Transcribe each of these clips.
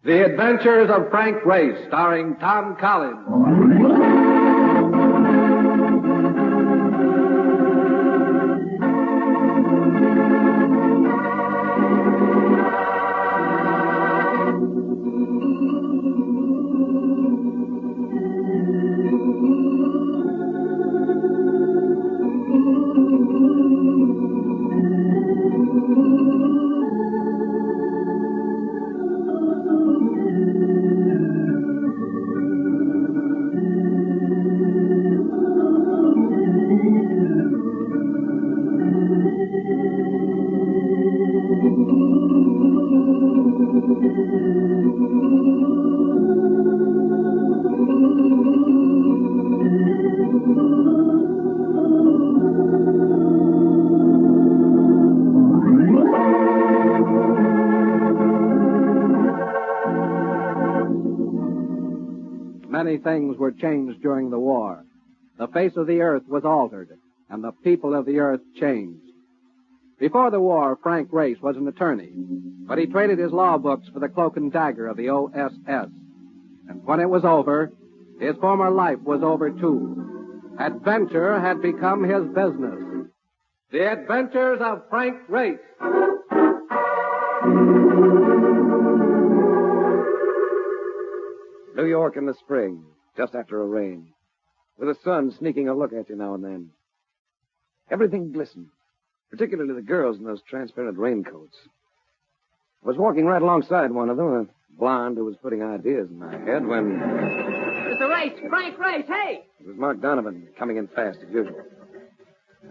The Adventures of Frank Race, starring Tom Collins. Many things were changed during the war. The face of the earth was altered, and the people of the earth changed. Before the war, Frank Race was an attorney, but he traded his law books for the cloak and dagger of the OSS. And when it was over, his former life was over too. Adventure had become his business. The Adventures of Frank Race. New York in the spring, just after a rain, with the sun sneaking a look at you now and then. Everything glistened, particularly the girls in those transparent raincoats. I was walking right alongside one of them, a blonde who was putting ideas in my head, when... Mr. Race! Frank Race! Hey! It was Mark Donovan, coming in fast as usual.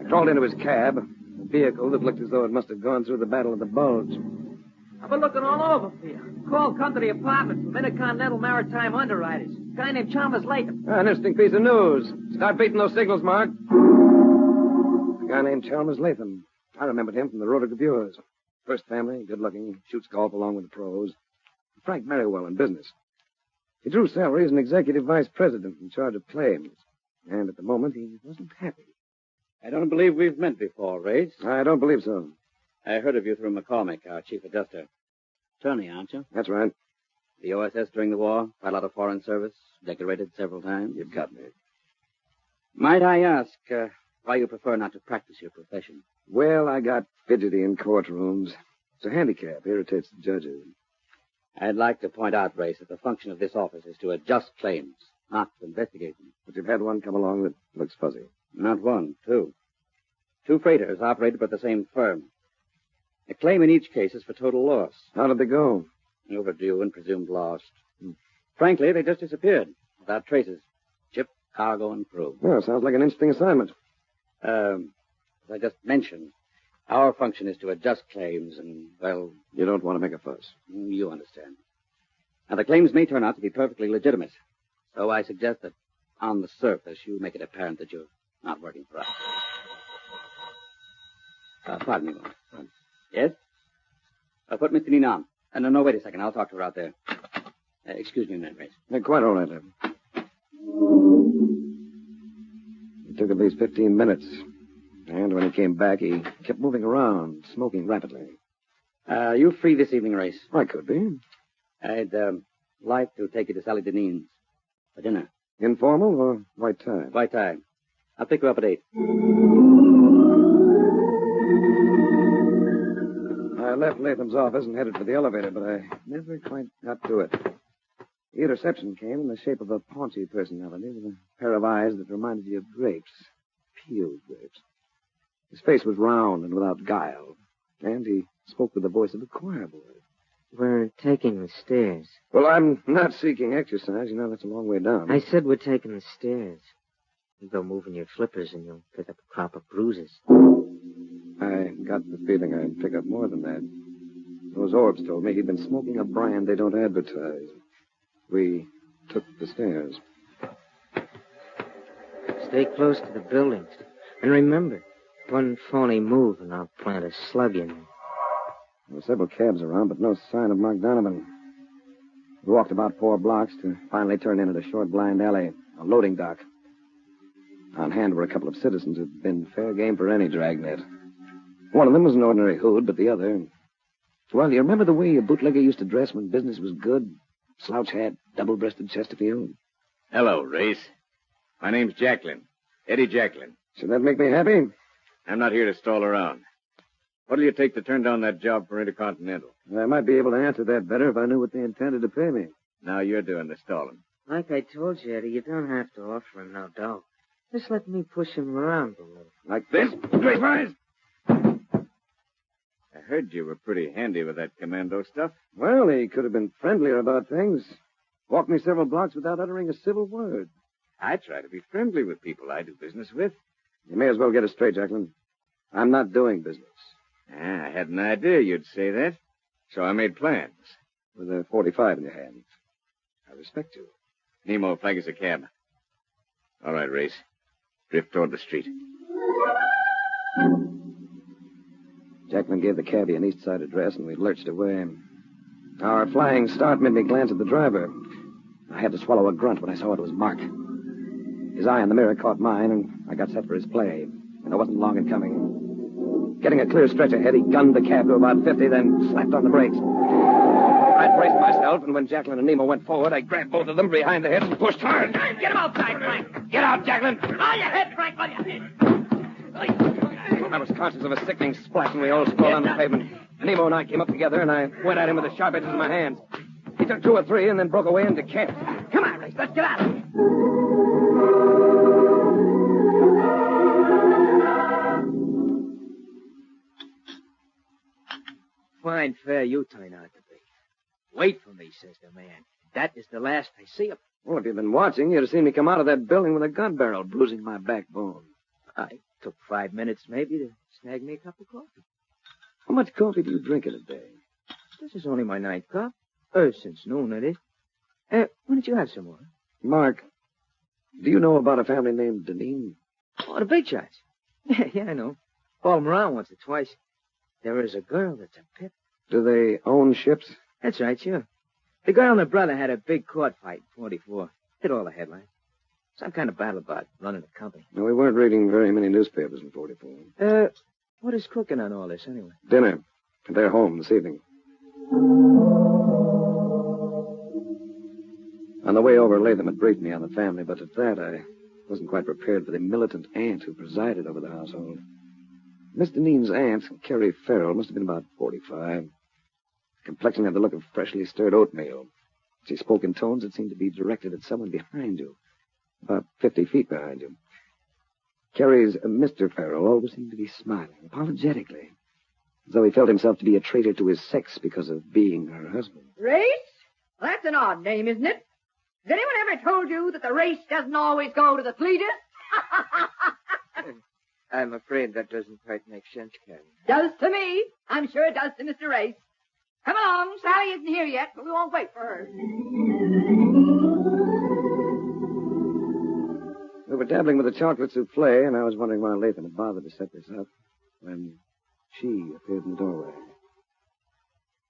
I crawled into his cab, a vehicle that looked as though it must have gone through the Battle of the Bulge. I've been looking all over for you. Called, come to the apartment from Intercontinental Maritime Underwriters. A guy named Chalmers Latham. An interesting piece of news. Start beating those signals, Mark. A guy named Chalmers Latham. I remembered him from the Rotogravures. First family, good-looking, shoots golf along with the pros. Frank Merriwell in business. He drew salary as an executive vice president in charge of claims. And at the moment, he wasn't happy. I don't believe we've met before, Race. I don't believe so. I heard of you through McCormick, our chief adjuster. Attorney, aren't you? That's right. The OSS during the war, quite a lot of foreign service, decorated several times. You've got me. Might I ask why you prefer not to practice your profession? Well, I got fidgety in courtrooms. It's a handicap. Irritates the judges. I'd like to point out, Race, that the function of this office is to adjust claims, not to investigate them. But you've had one come along that looks fuzzy. Not one, two. Two freighters operated by the same firm. The claim in each case is for total loss. How did they go? Overdue and presumed lost. Frankly, they just disappeared, without traces. Ship, cargo, and crew. Well, sounds like an interesting assignment. As I just mentioned, our function is to adjust claims and, well... You don't want to make a fuss. You understand. Now, the claims may turn out to be perfectly legitimate. So I suggest that, on the surface, you make it apparent that you're not working for us. Pardon me, Mom. Yes? Put Miss Deneen on. No, wait a second. I'll talk to her out there. Excuse me a minute, Race. Quite all right, Lem. It took at least 15 minutes. And when he came back, he kept moving around, smoking rapidly. You free this evening, Race? I could be. I'd like to take you to Sally Deneen's for dinner. Informal or white tie? White tie. I'll pick you up at 8. I left Latham's office and headed for the elevator, but I never quite got to it. The interception came in the shape of a paunchy personality with a pair of eyes that reminded you of grapes. Peeled grapes. His face was round and without guile, and he spoke with the voice of a choir boy. We're taking the stairs. Well, I'm not seeking exercise. You know, that's a long way down. I said we're taking the stairs. You go moving your flippers and you'll pick up a crop of bruises. I got the feeling I'd pick up more than that. Those orbs told me he'd been smoking a brand they don't advertise. We took the stairs. Stay close to the buildings. And remember, one phony move and I'll plant a slug in you. There were several cabs around, but no sign of Mark Donovan. We walked about 4 blocks to finally turn in at a short blind alley, a loading dock. On hand were a couple of citizens who'd been fair game for any dragnet. One of them was an ordinary hood, but the other... Well, you remember the way a bootlegger used to dress when business was good? Slouch hat, double-breasted Chesterfield. Hello, Race. My name's Jacklin. Eddie Jacklin. Should that make me happy? I'm not here to stall around. What'll you take to turn down that job for Intercontinental? I might be able to answer that better if I knew what they intended to pay me. Now you're doing the stalling. Like I told you, Eddie, you don't have to offer him no dough. Just let me push him around a little. Like this? Great eyes? I heard you were pretty handy with that commando stuff. Well, he could have been friendlier about things. Walked me several blocks without uttering a civil word. I try to be friendly with people I do business with. You may as well get it straight, Jacklin. I'm not doing business. I had an idea you'd say that, so I made plans. With a 45 in your hand. I respect you. Nemo, flag us a cab. All right, Race. Drift toward the street. Jacklin gave the cabbie an east side address, and we lurched away. Our flying start made me glance at the driver. I had to swallow a grunt when I saw it was Mark. His eye in the mirror caught mine, and I got set for his play. And it wasn't long in coming. Getting a clear stretch ahead, he gunned the cab to about 50, then slapped on the brakes. I braced myself, and when Jacklin and Nemo went forward, I grabbed both of them behind the head and pushed hard. Get him outside, Frank. Get out, Jacklin! On your head, Frank, on your head. I was conscious of a sickening splat, and we all sprawled on the pavement. Nemo and I came up together, and I went at him with the sharp edges of my hands. He took 2 or 3 and then broke away into camp. Come on, Race, let's get out of here. Fine fare you turn out to be. Wait for me, says the man. That is the last I see of him. Well, if you'd been watching, you'd have seen me come out of that building with a gun barrel bruising my backbone. I took 5 minutes maybe to snag me a cup of coffee. How much coffee do you drink in a day? This is only my 9th cup. Since noon it is. Why don't you have some more? Mark, do you know about a family named Deneen? Oh, the big shots. Yeah, I know. Followed them around once or twice. There is a girl that's a pip. Do they own ships? That's right, sure. The girl and her brother had a big court fight in 44. Hit all the headlines. Some kind of battle about running a company. No, we weren't reading very many newspapers in 44. What is cooking on all this, anyway? Dinner. They're home this evening. On the way over, Latham had briefed me on the family, but at that, I wasn't quite prepared for the militant aunt who presided over the household. Miss Deneen's aunt, Carrie Farrell, must have been about 45. Complexion had the look of freshly stirred oatmeal. She spoke in tones that seemed to be directed at someone behind you, about 50 feet behind you. Carrie's Mr. Farrell always seemed to be smiling, apologetically, as though he felt himself to be a traitor to his sex because of being her husband. Race? Well, that's an odd name, isn't it? Has anyone ever told you that the race doesn't always go to the fleetest? I'm afraid that doesn't quite make sense, Carrie. Does to me. I'm sure it does to Mr. Race. Come along. Sally isn't here yet, but we won't wait for her. We were dabbling with a chocolate souffle, and I was wondering why Latham had bothered to set this up when she appeared in the doorway.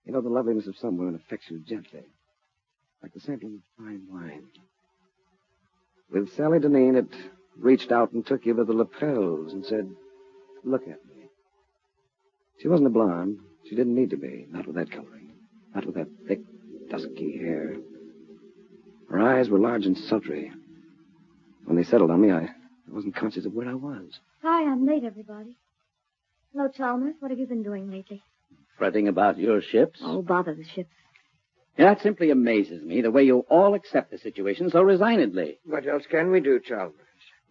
You know, the loveliness of some women affects you gently, like the sampling of fine wine. With Sally Deneen, it reached out and took you by the lapels and said, "Look at me." She wasn't a blonde. She didn't need to be. Not with that coloring. Not with that thick, dusky hair. Her eyes were large and sultry. When they settled on me, I wasn't conscious of where I was. Hi, I'm late, everybody. Hello, Chalmers. What have you been doing lately? Fretting about your ships? Oh, bother the ships. Yeah, it simply amazes me the way you all accept the situation so resignedly. What else can we do, Chalmers?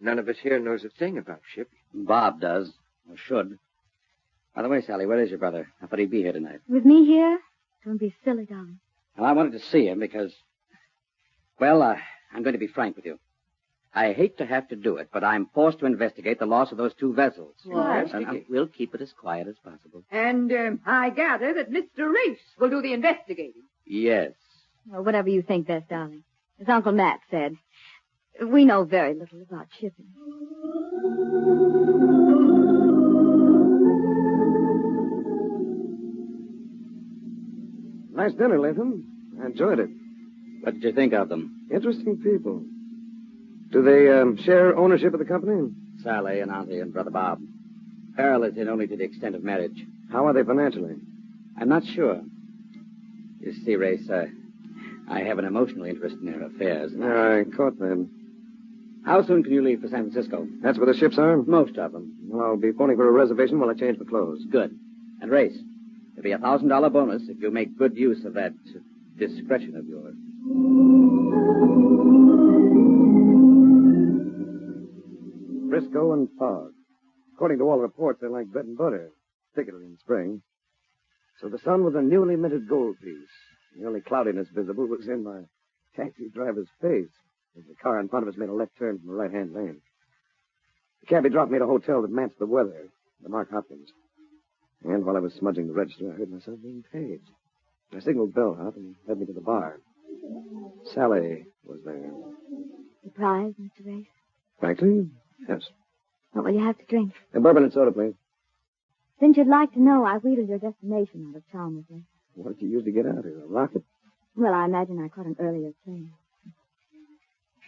None of us here knows a thing about shipping. Bob does, or should. By the way, Sally, where is your brother? I thought he'd be here tonight. With me here? Don't be silly, darling. Well, I wanted to see him because, well, I'm going to be frank with you. I hate to have to do it, but I'm forced to investigate the loss of those 2 vessels. What? And we'll keep it as quiet as possible. And I gather that Mr. Race will do the investigating. Yes. Well, whatever you think best, darling. As Uncle Matt said, we know very little about shipping. Nice dinner, Latham. I enjoyed it. What did you think of them? Interesting people. Do they share ownership of the company? Sally and Auntie and Brother Bob. Farrell is in only to the extent of marriage. How are they financially? I'm not sure. You see, Race, I have an emotional interest in their affairs. And I caught them. How soon can you leave for San Francisco? That's where the ships are? Most of them. Well, I'll be phoning for a reservation while I change my clothes. Good. And Race, there'll be a $1,000 bonus if you make good use of that discretion of yours. Frisco and fog. According to all reports, they're like bread and butter, particularly in spring. So the sun was a newly minted gold piece. The only cloudiness visible was in my taxi driver's face as the car in front of us made a left turn from the right-hand lane. The cabbie dropped me at a hotel that matched the weather, the Mark Hopkins. And while I was smudging the register, I heard myself being paid. I signaled bellhop and led me to the bar. Sally was there. Surprised, Mr. Race? Frankly, yes. What will you have to drink? A bourbon and soda, please. Since you'd like to know, I wheedled your destination out of town with me. What did you use to get out here? A rocket? Well, I imagine I caught an earlier train.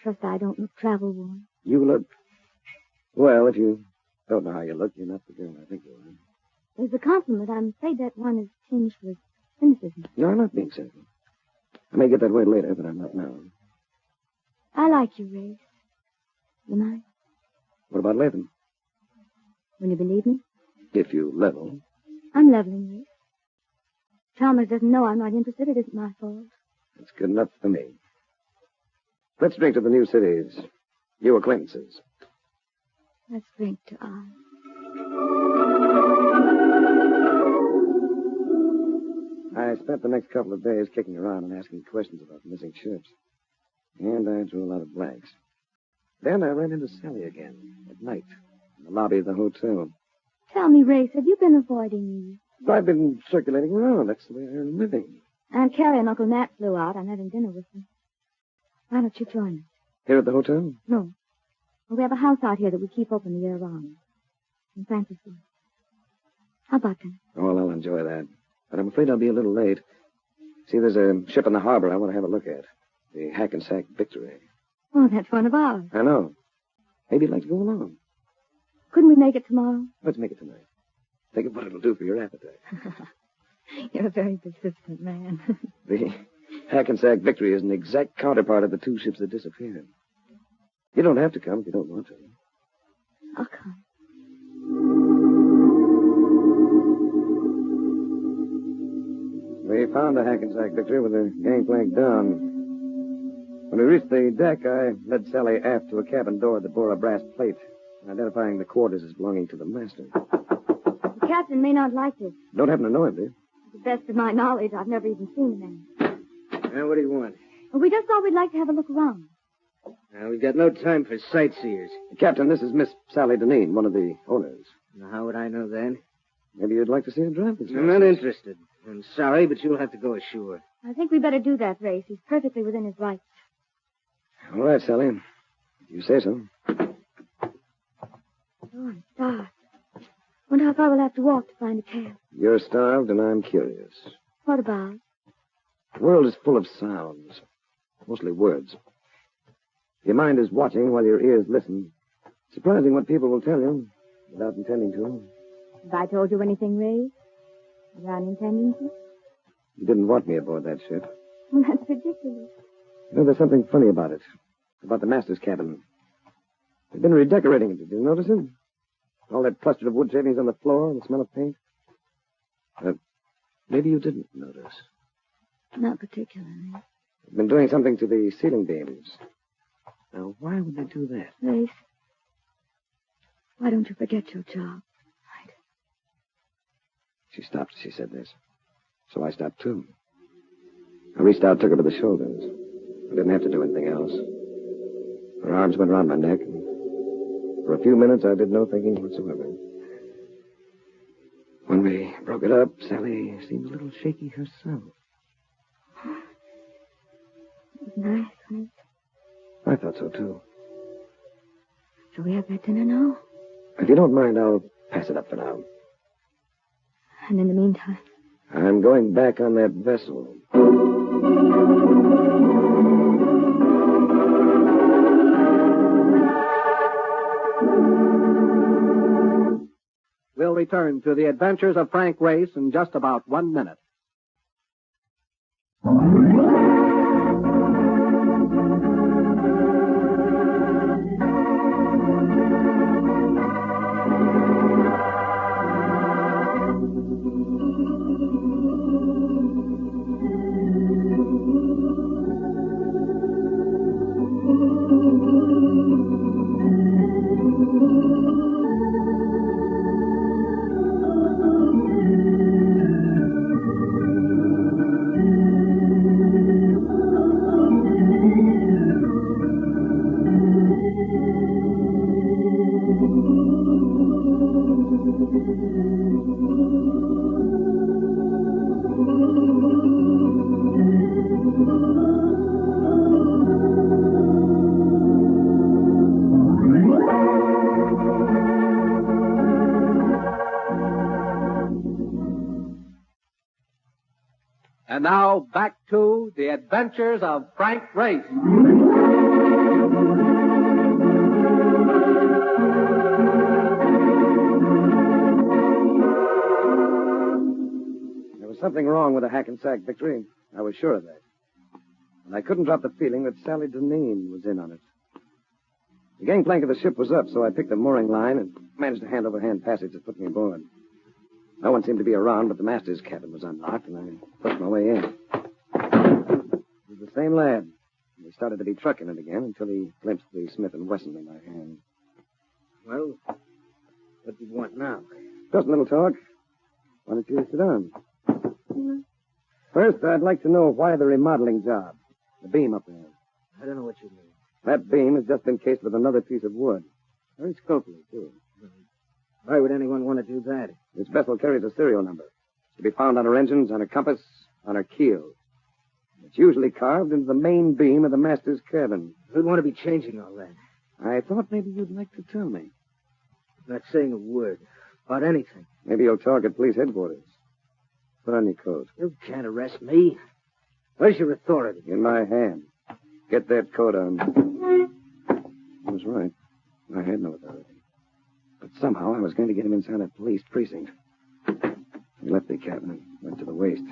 Trust I don't look travel-worn. You look... Well, if you don't know how you look, you're not the girl I think you are. There's a compliment. I'm afraid that one is tinged with cynicism. No, I'm not being cynical. I may get that way later, but I'm not now. I like you, Race. You mind? What about Latham? Will you believe me? If you level. I'm leveling, Race. Chalmers doesn't know I'm not interested. It isn't my fault. That's good enough for me. Let's drink to the new cities. New acquaintances. Let's drink to ours. I spent the next couple of days kicking around and asking questions about missing ships. And I drew a lot of blanks. Then I ran into Sally again, at night, in the lobby of the hotel. Tell me, Race, have you been avoiding me? I've been circulating around. That's the way I earn a living. Aunt Carrie and Uncle Nat flew out. I'm having dinner with them. Why don't you join us? Here at the hotel? No. Well, we have a house out here that we keep open the year round. In Francisco. How about that? Oh, well, I'll enjoy that. But I'm afraid I'll be a little late. See, there's a ship in the harbor I want to have a look at. The Hackensack Victory. Oh, that's one of ours. I know. Maybe you'd like to go along. Couldn't we make it tomorrow? Let's make it tonight. Think of what it'll do for your appetite. You're a very persistent man. The Hackensack Victory is an exact counterpart of the two ships that disappeared. You don't have to come if you don't want to. I'll come. We found the Hackensack Victory with the gangplank down. When we reached the deck, I led Sally aft to a cabin door that bore a brass plate, identifying the quarters as belonging to the master. The captain may not like this. Don't happen to know him, do you? To the best of my knowledge, I've never even seen the man. Now, what do you want? Well, we just thought we'd like to have a look around. Now, we've got no time for sightseers. Captain, this is Miss Sally Deneen, one of the owners. Now, how would I know that? Maybe you'd like to see her drive this I'm not interested. I'm sorry, but you'll have to go ashore. I think we better do that, Race. He's perfectly within his rights. All right, Sally. If you say so. Oh, I'm starved. Wonder how far we'll have to walk to find a cab. You're starved, and I'm curious. What about? The world is full of sounds, mostly words. Your mind is watching while your ears listen. Surprising what people will tell you without intending to. Have I told you anything, Race? Without intending to? You didn't want me aboard that ship. Well, that's ridiculous. You know, there's something funny about it. About the master's cabin. They've been redecorating it. Did you notice it? All that cluster of wood shavings on the floor and the smell of paint. Maybe you didn't notice. Not particularly. They've been doing something to the ceiling beams. Now, why would they do that? Race, why don't you forget your job? She stopped as she said this. So I stopped, too. I reached out, took her by the shoulders. I didn't have to do anything else. Her arms went around my neck, and for a few minutes I did no thinking whatsoever. When we broke it up, Sally seemed a little shaky herself. It was nice, honey. I thought so, too. So we have that dinner now? If you don't mind, I'll pass it up for now. And in the meantime? I'm going back on that vessel. We'll return return to the adventures of Frank Race in just about 1 minute. And now, back to the adventures of Frank Race. There was something wrong with the Hackensack victory. I was sure of that. And I couldn't drop the feeling that Sally Deneen was in on it. The gangplank of the ship was up, so I picked the mooring line and managed a hand-over-hand passage that put me aboard. No one seemed to be around, but the master's cabin was unlocked, and I pushed my way in. It was the same lad. We started to be trucking it again until he glimpsed the Smith & Wesson in my hand. Well, what do you want now? Just a little talk. Why don't you sit down? First, I'd like to know why the remodeling job. The beam up there. I don't know what you mean. That beam has just been cased with another piece of wood. Very skillfully, too. Why would anyone want to do that? This vessel carries a serial number. It's to be found on her engines, on her compass, on her keel. It's usually carved into the main beam of the master's cabin. Who'd want to be changing all that? I thought maybe you'd like to tell me. Not saying a word about anything. Maybe you'll talk at police headquarters. Put on your coat. You can't arrest me. Where's your authority? In my hand. Get that coat on. He was right. I had no authority. But somehow I was going to get him inside a police precinct. We left the cabin and went to the waist.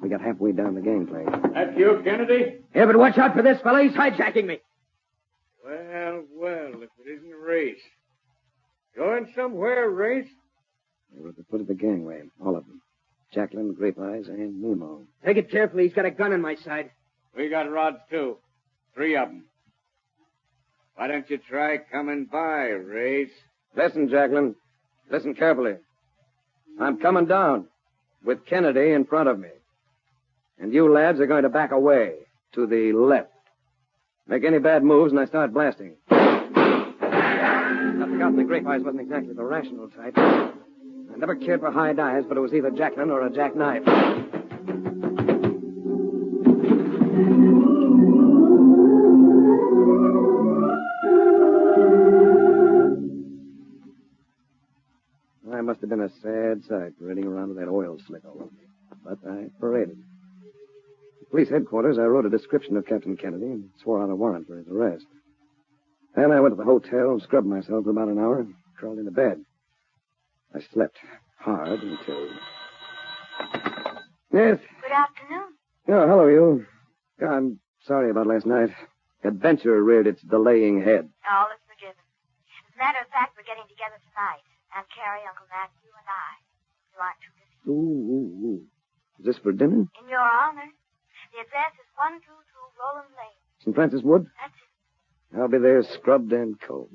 We got halfway down the gangplank. That you, Kennedy? Yeah, but watch out for this fella. He's hijacking me. Well, if it isn't Race. Going somewhere, Race? They were at the foot of the gangway, all of them. Jacqueline, Grape Eyes, and Nemo. Take it carefully. He's got a gun on my side. We got rods, too. 3 of them. Why don't you try coming by, Race? Listen, Jacqueline. Listen carefully. I'm coming down with Kennedy in front of me. And you lads are going to back away to the left. Make any bad moves and I start blasting. I've forgotten the Grape Eyes wasn't exactly the rational type. I never cared for high dives, but it was either Jacqueline or a jackknife. I must have been a sad sight parading around with that oil slick all over me. But I paraded. At police headquarters, I wrote a description of Captain Kennedy and swore out a warrant for his arrest. Then I went to the hotel and scrubbed myself for about an hour and crawled into bed. I slept hard until... Yes? Good afternoon. Oh, hello, you. I'm sorry about last night. Adventure reared its delaying head. All is forgiven. As a matter of fact, we're getting together tonight. Aunt Carrie, Uncle Matthew, and I. You aren't too busy. Ooh. Is this for dinner? In your honor. The address is 122 Roland Lane. St. Francis Wood? That's it. I'll be there scrubbed and cold.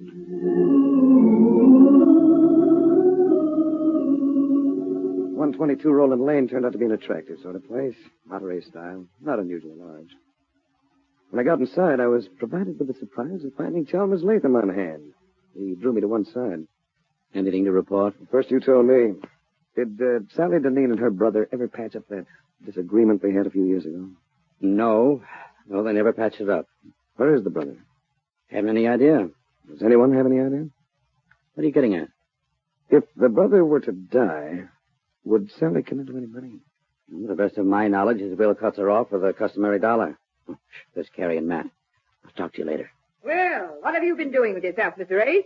122 Roland Lane turned out to be an attractive sort of place. Monterey style. Not unusually large. When I got inside, I was provided with the surprise of finding Chalmers Latham on hand. He drew me to one side. Anything to report? First you told me. Did Sally Deneen and her brother ever patch up that disagreement they had a few years ago? No, they never patched it up. Where is the brother? Haven't any idea. Does anyone have any idea? What are you getting at? If the brother were to die, would Sally come into any money? To the best of my knowledge, his will cuts her off for the customary $1. There's Carrie and Matt. I'll talk to you later. Well, what have you been doing with yourself, Mr. Race?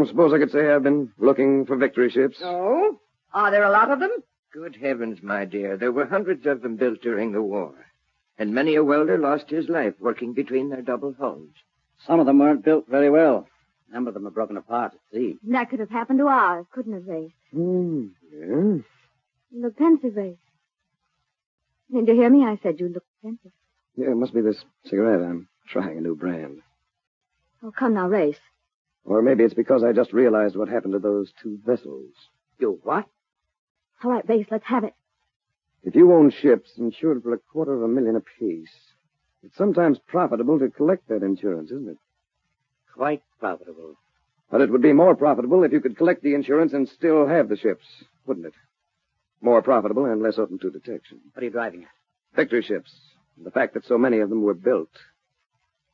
Suppose I could say I've been looking for victory ships. Oh? Are there a lot of them? Good heavens, my dear. There were hundreds of them built during the war. And many a welder lost his life working between their double hulls. Some of them weren't built very well. A number of them are broken apart at sea. That could have happened to ours, couldn't it, Race? Yeah. You look pensive, Race. Did you hear me? I said you look pensive. Yeah, it must be this cigarette. I'm trying a new brand. Oh, come now, Race. Or maybe it's because I just realized what happened to those two vessels. You what? All right, Race, let's have it. If you own ships insured for $250,000 apiece, it's sometimes profitable to collect that insurance, isn't it? Quite profitable. But it would be more profitable if you could collect the insurance and still have the ships, wouldn't it? More profitable and less open to detection. What are you driving at? Victory ships. And the fact that so many of them were built.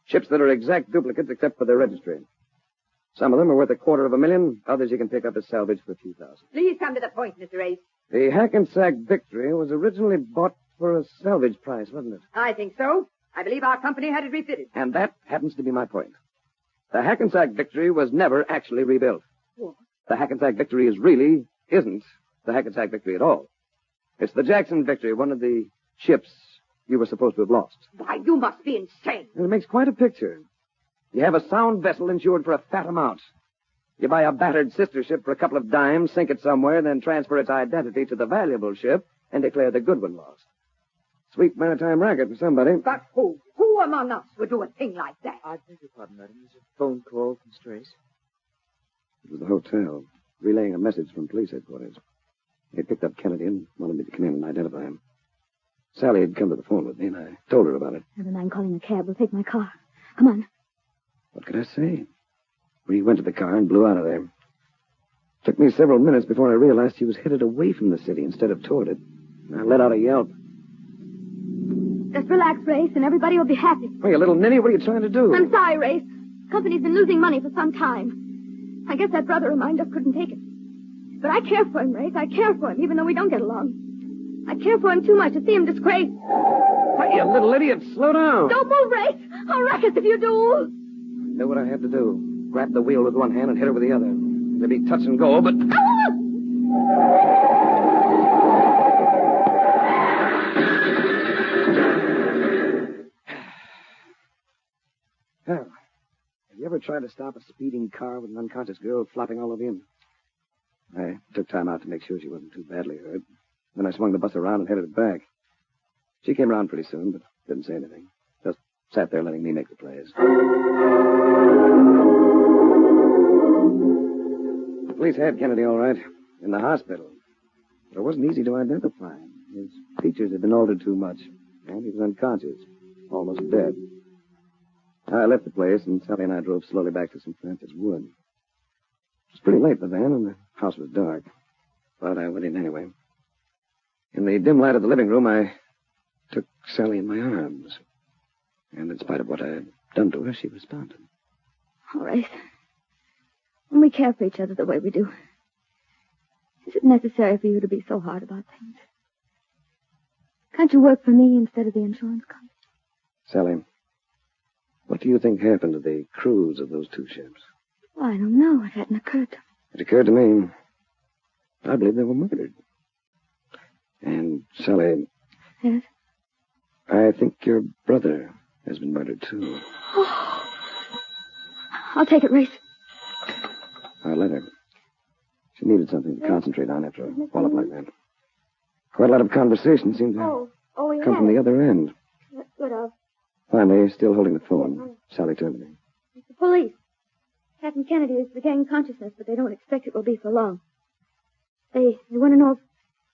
Ships that are exact duplicates except for their registry. Some of them are worth $250,000. Others you can pick up as salvage for a few thousand. Please come to the point, Mr. Race. The Hackensack Victory was originally bought for a salvage price, wasn't it? I think so. I believe our company had it refitted. And that happens to be my point. The Hackensack Victory was never actually rebuilt. What? The Hackensack Victory isn't the Hackensack Victory at all. It's the Jackson Victory, one of the ships you were supposed to have lost. Why, you must be insane. And it makes quite a picture. You have a sound vessel insured for a fat amount. You buy a battered sister ship for a couple of dimes, sink it somewhere, then transfer its identity to the valuable ship and declare the good one lost. Sweet maritime racket for somebody. But who? Who among us would do a thing like that? I beg your pardon, madam. There's a phone call from Strace. It was the hotel, relaying a message from police headquarters. They picked up Kennedy and wanted me to come in and identify him. Sally had come to the phone with me, and I told her about it. Never mind calling a cab. We'll take my car. Come on. What could I say? We went to the car and blew out of there. Took me several minutes before I realized he was headed away from the city instead of toward it. And I let out a yelp. Just relax, Race, and everybody will be happy. Hey, you little ninny, what are you trying to do? I'm sorry, Race. Company's been losing money for some time. I guess that brother of mine just couldn't take it. But I care for him, Race. I care for him, even though we don't get along. I care for him too much to see him disgraced. Hey, you little idiot, slow down. Don't move, Race. I'll wreck us if you do. I knew what I had to do. Grab the wheel with one hand and hit her with the other. It'd be touch and go, but... Well, have you ever tried to stop a speeding car with an unconscious girl flopping all over you? I took time out to make sure she wasn't too badly hurt. Then I swung the bus around and headed it back. She came around pretty soon, but didn't say anything. Just sat there letting me make the plays. The police had Kennedy all right, in the hospital. But it wasn't easy to identify him. His features had been altered too much, and he was unconscious, almost dead. I left the place, and Sally and I drove slowly back to St. Francis Wood. It was pretty late by then, and the house was dark. But I went in anyway. In the dim light of the living room, I took Sally in my arms. And in spite of what I had done to her, she responded. All right. When we care for each other the way we do, is it necessary for you to be so hard about things? Can't you work for me instead of the insurance company? Sally, what do you think happened to the crews of those two ships? Well, I don't know. It hadn't occurred to me. It occurred to me. I believe they were murdered. And, Sally... Yes? I think your brother has been murdered, too. Oh. I'll take it, Race. I'll let her. She needed something to concentrate on after a wallop like that. Quite a lot of conversation seemed to come from the other end. That's good. Finally, still holding the phone, Sally turned to me. It's the police. Captain Kennedy is regaining consciousness, but they don't expect it will be for long. They want to know if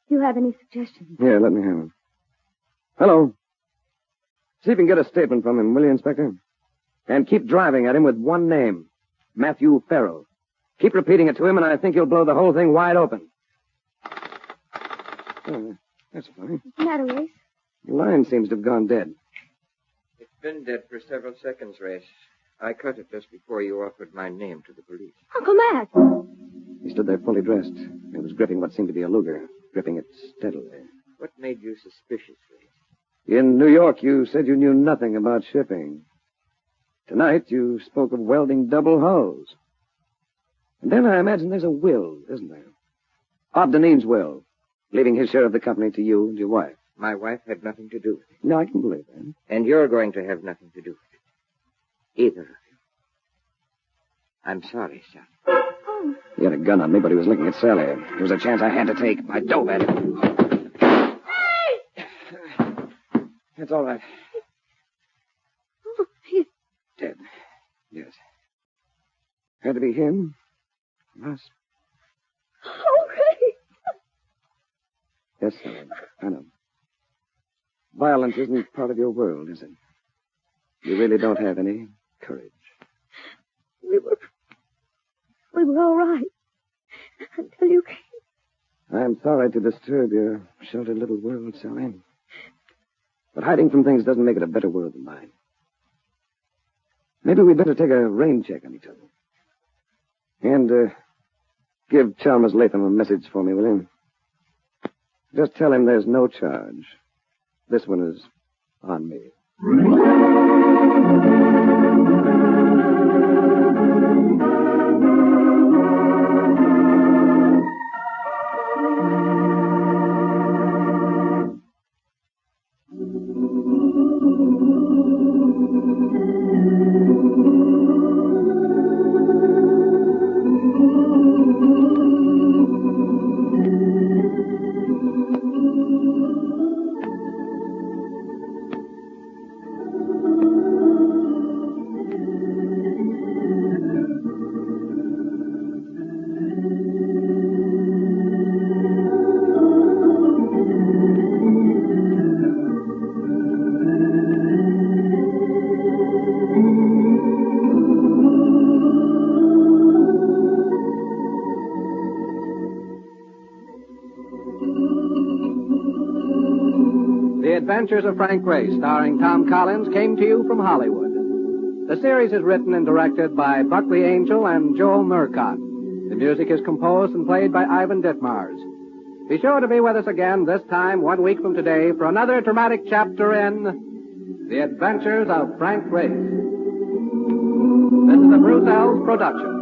you have any suggestions. Yeah, let me have him. Hello. See if you can get a statement from him, will you, Inspector? And keep driving at him with one name, Matthew Farrell. Keep repeating it to him, and I think you'll blow the whole thing wide open. Oh, that's funny. What's the matter, Race? The line seems to have gone dead. It's been dead for several seconds, Race. I cut it just before you offered my name to the police. Uncle Matt! He stood there fully dressed and was gripping what seemed to be a Luger, gripping it steadily. What made you suspicious, Race? In New York, you said you knew nothing about shipping. Tonight, you spoke of welding double hulls. And then I imagine there's a will, isn't there? Bob Dineen's will, leaving his share of the company to you and your wife. My wife had nothing to do with it. No, I can believe that. And you're going to have nothing to do with it. Either of you. I'm sorry, Sally. Oh. He had a gun on me, but he was looking at Sally. There was a chance I had to take. I dove at him. Hey! It's all right. Oh, he's... Dead. Yes. Had to be him. Us. Oh, Ray! Yes, Sally. I know. Violence isn't part of your world, is it? You really don't have any courage. We were all right. Until you came. I'm sorry to disturb your sheltered little world, Sally. But hiding from things doesn't make it a better world than mine. Maybe we'd better take a rain check on each other. And, give Chalmers Latham a message for me, will you? Just tell him there's no charge. This one is on me. The Adventures of Frank Grace, starring Tom Collins, came to you from Hollywood. The series is written and directed by Buckley Angel and Joel Murcott. The music is composed and played by Ivan Ditmars. Be sure to be with us again this time 1 week from today for another dramatic chapter in The Adventures of Frank Grace. This is a Bruce Ells production.